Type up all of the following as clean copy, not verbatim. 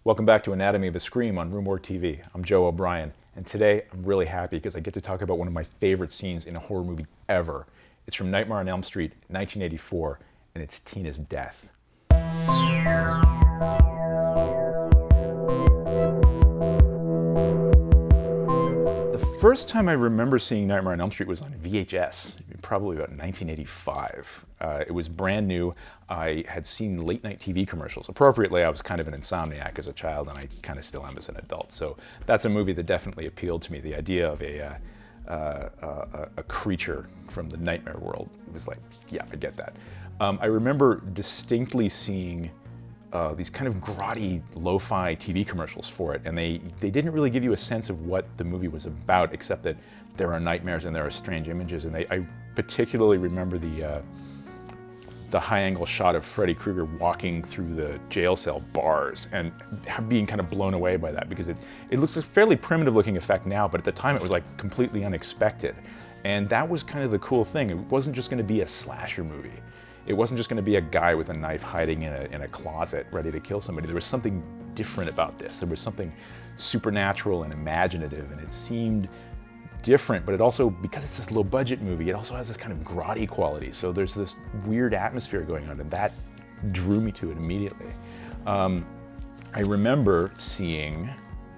Welcome back to Anatomy of a Scream on RUE MORGUE TV. I'm Joe O'Brien, and today I'm really happy because I get to talk about one of my favorite scenes in a horror movie ever. It's from Nightmare on Elm Street, 1984, and it's Tina's death. The first time I remember seeing Nightmare on Elm Street was on VHS, probably about 1985. It was brand new. I had seen late night TV commercials. Appropriately, I was kind of an insomniac as a child, and I kind of still am as an adult. So that's a movie that definitely appealed to me. The idea of a creature from the nightmare world. It was like, yeah, I get that. I remember distinctly seeing these kind of grotty lo-fi TV commercials for it, and they didn't really give you a sense of what the movie was about, except that there are nightmares and there are strange images. And I particularly remember the high-angle shot of Freddy Krueger walking through the jail cell bars and being kind of blown away by that, because it looks a fairly primitive-looking effect now, but at the time it was like completely unexpected. And that was kind of the cool thing. It wasn't just going to be a slasher movie. It wasn't just going to be a guy with a knife hiding in a closet ready to kill somebody. There was something different about this. There was something supernatural and imaginative, and it seemed different, but it also, because it's this low-budget movie, it also has this kind of grotty quality. So there's this weird atmosphere going on, and that drew me to it immediately. I remember seeing,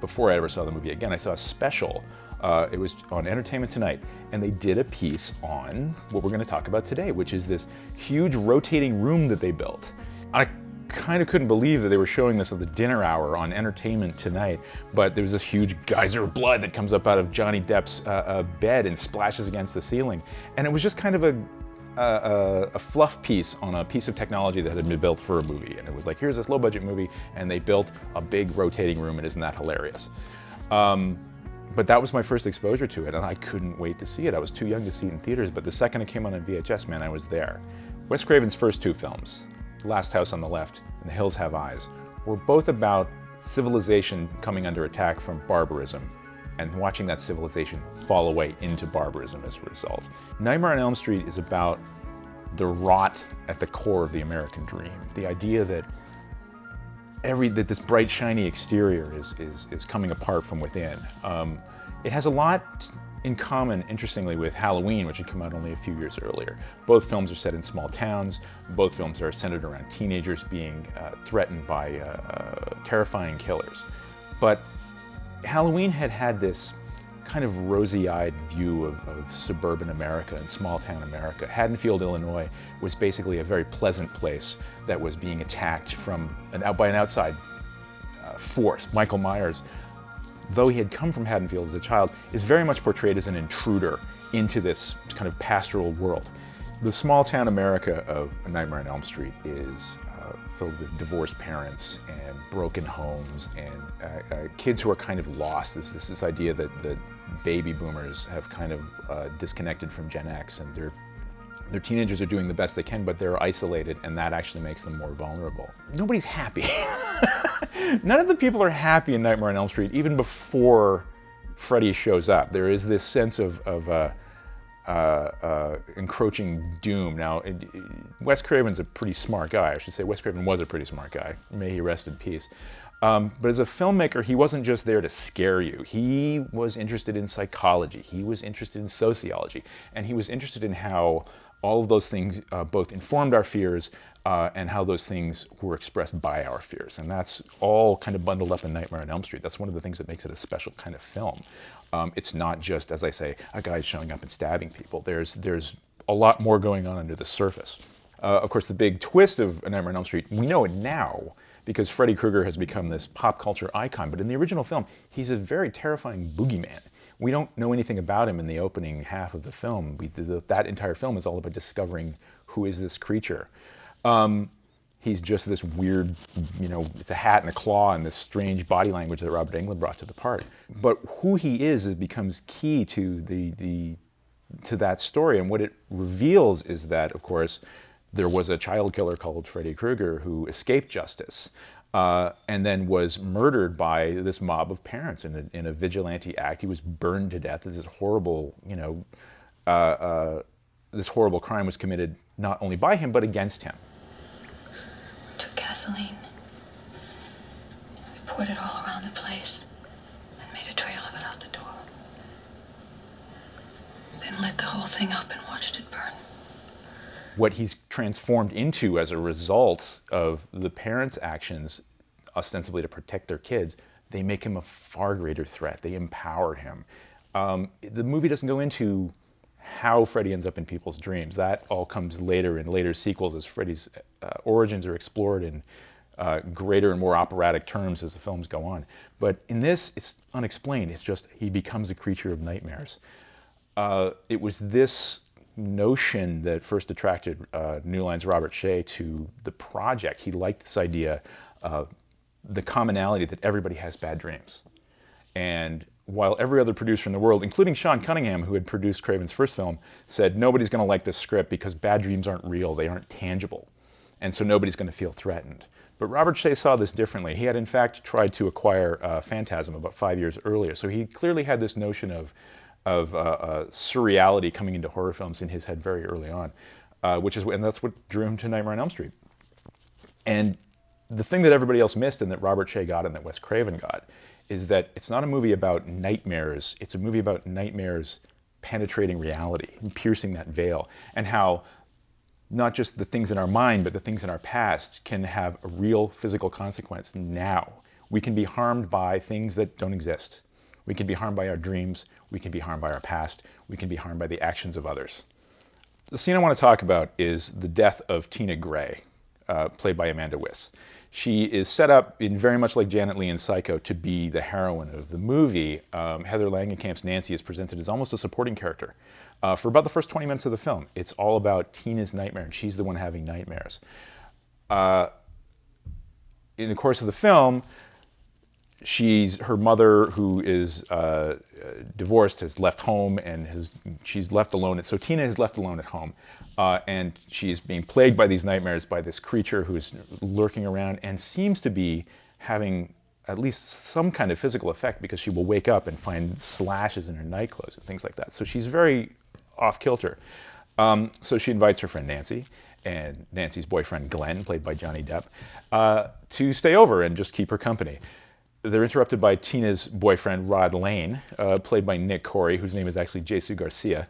before I ever saw the movie again, I saw a special. It was on Entertainment Tonight, and they did a piece on what we're going to talk about today, which is this huge rotating room that they built. I kind of couldn't believe that they were showing this at the dinner hour on Entertainment Tonight, but there was this huge geyser of blood that comes up out of Johnny Depp's bed and splashes against the ceiling. And it was just kind of a fluff piece on a piece of technology that had been built for a movie. And it was like, here's this low-budget movie, and they built a big rotating room, and isn't that hilarious? But that was my first exposure to it, and I couldn't wait to see it. I was too young to see it in theaters, but the second it came on VHS, man, I was there. Wes Craven's first two films, The Last House on the Left and The Hills Have Eyes, were both about civilization coming under attack from barbarism, and watching that civilization fall away into barbarism as a result. Nightmare on Elm Street is about the rot at the core of the American dream. The idea that that this bright, shiny exterior is coming apart from within. It has a lot in common, interestingly, with Halloween, which had come out only a few years earlier. Both films are set in small towns. Both films are centered around teenagers being threatened by terrifying killers. But Halloween had this kind of rosy-eyed view of suburban America and small-town America. Haddonfield, Illinois was basically a very pleasant place that was being attacked by an outside force. Michael Myers, though he had come from Haddonfield as a child, is very much portrayed as an intruder into this kind of pastoral world. The small-town America of A Nightmare on Elm Street is filled with divorced parents and broken homes and kids who are kind of lost. This idea that baby boomers have kind of disconnected from Gen X, and their teenagers are doing the best they can, but they're isolated, and that actually makes them more vulnerable. Nobody's happy. None of the people are happy in Nightmare on Elm Street, even before Freddy shows up. There is this sense of encroaching doom. Now, Wes Craven's a pretty smart guy. I should say Wes Craven was a pretty smart guy. May he rest in peace. But as a filmmaker, he wasn't just there to scare you. He was interested in psychology. He was interested in sociology. And he was interested in how all of those things both informed our fears and how those things were expressed by our fears. And that's all kind of bundled up in Nightmare on Elm Street. That's one of the things that makes it a special kind of film. It's not just, as I say, a guy showing up and stabbing people. There's a lot more going on under the surface. Of course, the big twist of A Nightmare on Elm Street, we know it now because Freddy Krueger has become this pop culture icon. But in the original film, he's a very terrifying boogeyman. We don't know anything about him in the opening half of the film. That entire film is all about discovering who is this creature. He's just this weird, it's a hat and a claw and this strange body language that Robert Englund brought to the part. But who he is becomes key to that story. And what it reveals is that, of course, there was a child killer called Freddy Krueger who escaped justice and then was murdered by this mob of parents in a vigilante act. He was burned to death as this horrible, this horrible crime was committed not only by him but against him. Took gasoline. poured it all around the place and made a trail of it out the door. Then lit the whole thing up and watched it burn. What he's transformed into as a result of the parents' actions, ostensibly to protect their kids, they make him a far greater threat. They empower him. The movie doesn't go into how Freddy ends up in people's dreams. That all comes later in later sequels as Freddy's origins are explored in greater and more operatic terms as the films go on. But in this, it's unexplained. It's just he becomes a creature of nightmares. It was this notion that first attracted New Line's Robert Shea to the project. He liked this idea of the commonality that everybody has bad dreams. And while every other producer in the world, including Sean Cunningham, who had produced Craven's first film, said nobody's going to like this script because bad dreams aren't real, they aren't tangible, and so nobody's going to feel threatened. But Robert Shea saw this differently. He had in fact tried to acquire Phantasm about 5 years earlier, so he clearly had this notion of surreality coming into horror films in his head very early on, and that's what drew him to Nightmare on Elm Street. And the thing that everybody else missed and that Robert Shea got and that Wes Craven got is that it's not a movie about nightmares, it's a movie about nightmares penetrating reality and piercing that veil, and how not just the things in our mind, but the things in our past can have a real physical consequence now. We can be harmed by things that don't exist. We can be harmed by our dreams, we can be harmed by our past, we can be harmed by the actions of others. The scene I want to talk about is the death of Tina Gray, played by Amanda Wyss. She is set up in very much like Janet Leigh in Psycho to be the heroine of the movie. Heather Langenkamp's Nancy is presented as almost a supporting character. For about the first 20 minutes of the film, it's all about Tina's nightmare, and she's the one having nightmares. In the course of the film, her mother, who is divorced, has left home and she's left alone. So Tina is left alone at home, and she's being plagued by these nightmares by this creature who is lurking around and seems to be having at least some kind of physical effect, because she will wake up and find slashes in her night clothes and things like that. So she's very off kilter. So she invites her friend Nancy and Nancy's boyfriend Glenn, played by Johnny Depp, to stay over and just keep her company. They're interrupted by Tina's boyfriend, Rod Lane, played by Nick Corey, whose name is actually Jesus Garcia.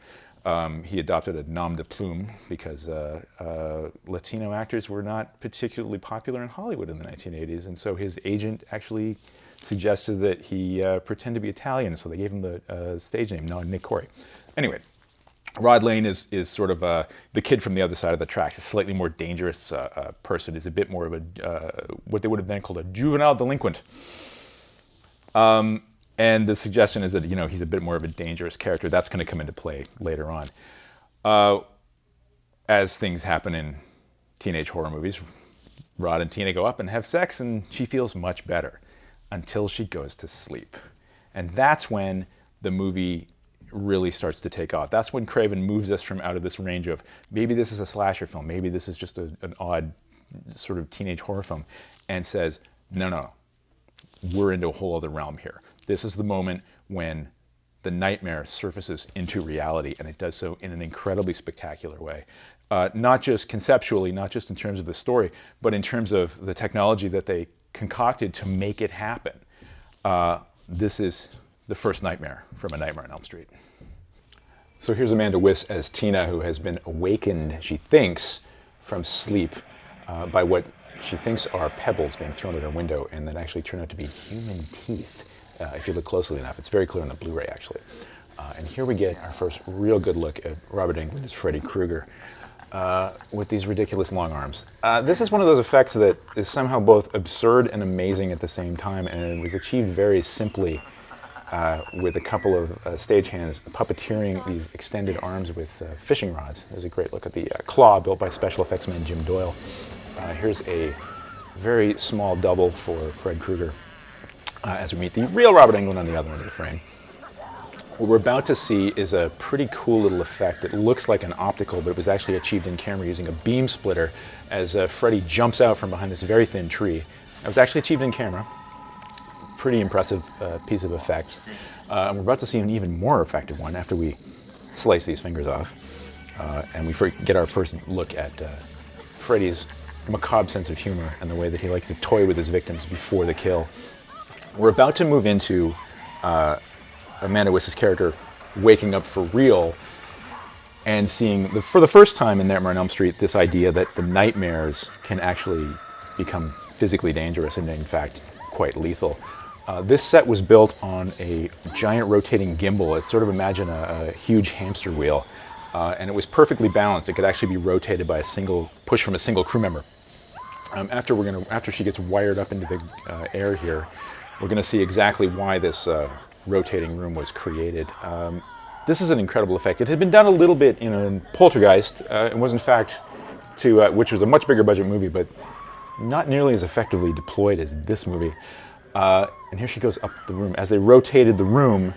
He adopted a nom de plume because Latino actors were not particularly popular in Hollywood in the 1980s, and so his agent actually suggested that he pretend to be Italian, so they gave him the stage name, Nick Corey. Anyway, Rod Lane is sort of the kid from the other side of the tracks, a slightly more dangerous person, is a bit more of what they would have then called a juvenile delinquent. And the suggestion is that, he's a bit more of a dangerous character. That's going to come into play later on. As things happen in teenage horror movies, Rod and Tina go up and have sex, and she feels much better until she goes to sleep. And that's when the movie really starts to take off. That's when Craven moves us from out of this range of maybe this is a slasher film, maybe this is just an odd sort of teenage horror film, and says, no, we're into a whole other realm here. This is the moment when the nightmare surfaces into reality, and it does so in an incredibly spectacular way. Not just conceptually, not just in terms of the story, but in terms of the technology that they concocted to make it happen. This is the first nightmare from A Nightmare on Elm Street. So here's Amanda Wyss as Tina, who has been awakened, she thinks, from sleep by what she thinks are pebbles being thrown at her window, and that actually turn out to be human teeth. If you look closely enough, it's very clear on the Blu-ray actually. And here we get our first real good look at Robert Englund as Freddy Krueger with these ridiculous long arms. This is one of those effects that is somehow both absurd and amazing at the same time, and it was achieved very simply with a couple of stagehands puppeteering these extended arms with fishing rods. There's a great look at the claw built by special effects man Jim Doyle. Here's a very small double for Fred Krueger as we meet the real Robert Englund on the other end of the frame. What we're about to see is a pretty cool little effect that looks like an optical, but it was actually achieved in camera using a beam splitter as Freddy jumps out from behind this very thin tree. It was actually achieved in camera. Pretty impressive piece of effects. And we're about to see an even more effective one after we slice these fingers off. And we get our first look at Freddy's macabre sense of humor and the way that he likes to toy with his victims before the kill. We're about to move into Amanda Wyss's character waking up for real and seeing, for the first time in Nightmare on Elm Street, this idea that the nightmares can actually become physically dangerous and, in fact, quite lethal. This set was built on a giant rotating gimbal. It's sort of, imagine a huge hamster wheel. And it was perfectly balanced. It could actually be rotated by a single push from a single crew member. After she gets wired up into the air here, we're going to see exactly why this rotating room was created. This is an incredible effect. It had been done a little bit in a Poltergeist. It was, in fact, which was a much bigger budget movie, but not nearly as effectively deployed as this movie. And here she goes up the room. As they rotated the room,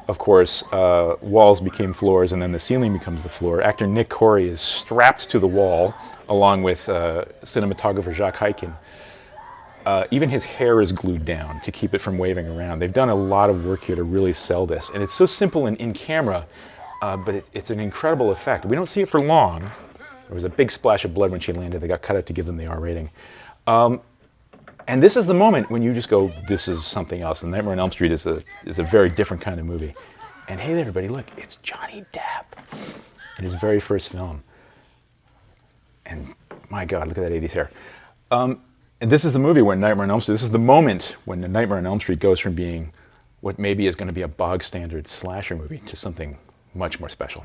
of course, walls became floors, and then the ceiling becomes the floor. Actor Nick Corey is strapped to the wall, along with cinematographer Jacques Hyken. Even his hair is glued down to keep it from waving around. They've done a lot of work here to really sell this. And it's so simple and in camera, but it's an incredible effect. We don't see it for long. There was a big splash of blood when she landed. They got cut out to give them the R rating. And this is the moment when you just go, this is something else. And Nightmare on Elm Street is a very different kind of movie. And hey, everybody, look, it's Johnny Depp in his very first film. And my God, look at that 80s hair. And this is the movie when Nightmare on Elm Street, this is the moment when the Nightmare on Elm Street goes from being what maybe is going to be a bog standard slasher movie to something much more special.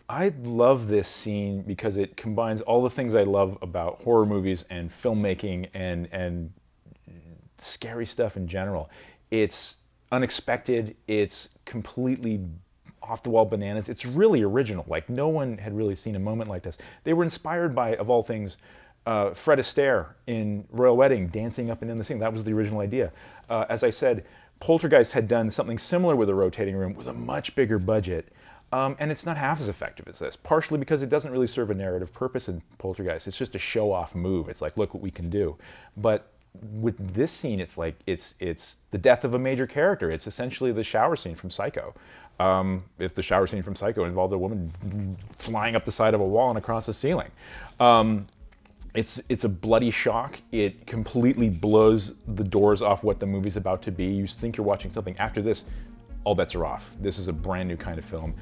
I love this scene because it combines all the things I love about horror movies and filmmaking and scary stuff in general. It's unexpected, it's completely off-the-wall bananas, it's really original. Like, no one had really seen a moment like this. They were inspired by, of all things, Fred Astaire in Royal Wedding, dancing up and in the scene. That was the original idea. As I said, Poltergeist had done something similar with a rotating room with a much bigger budget. And it's not half as effective as this, partially because it doesn't really serve a narrative purpose in Poltergeist. It's just a show-off move. It's like, look what we can do. But with this scene, it's like, it's the death of a major character. It's essentially the shower scene from Psycho. If the shower scene from Psycho involved a woman flying up the side of a wall and across the ceiling. It's a bloody shock. It completely blows the doors off what the movie's about to be. You think you're watching something. After this, all bets are off. This is a brand new kind of film.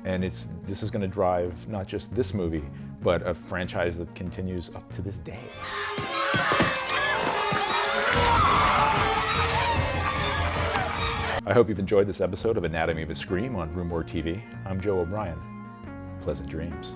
And this is going to drive not just this movie, but a franchise that continues up to this day. I hope you've enjoyed this episode of Anatomy of a Scream on RUE MORGUE TV. I'm Joe O'Brien. Pleasant dreams.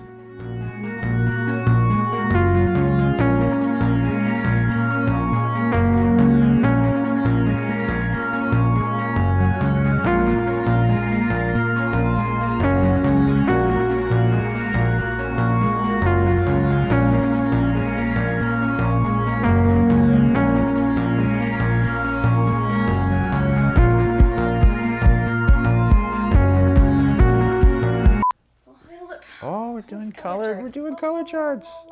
We're doing color charts.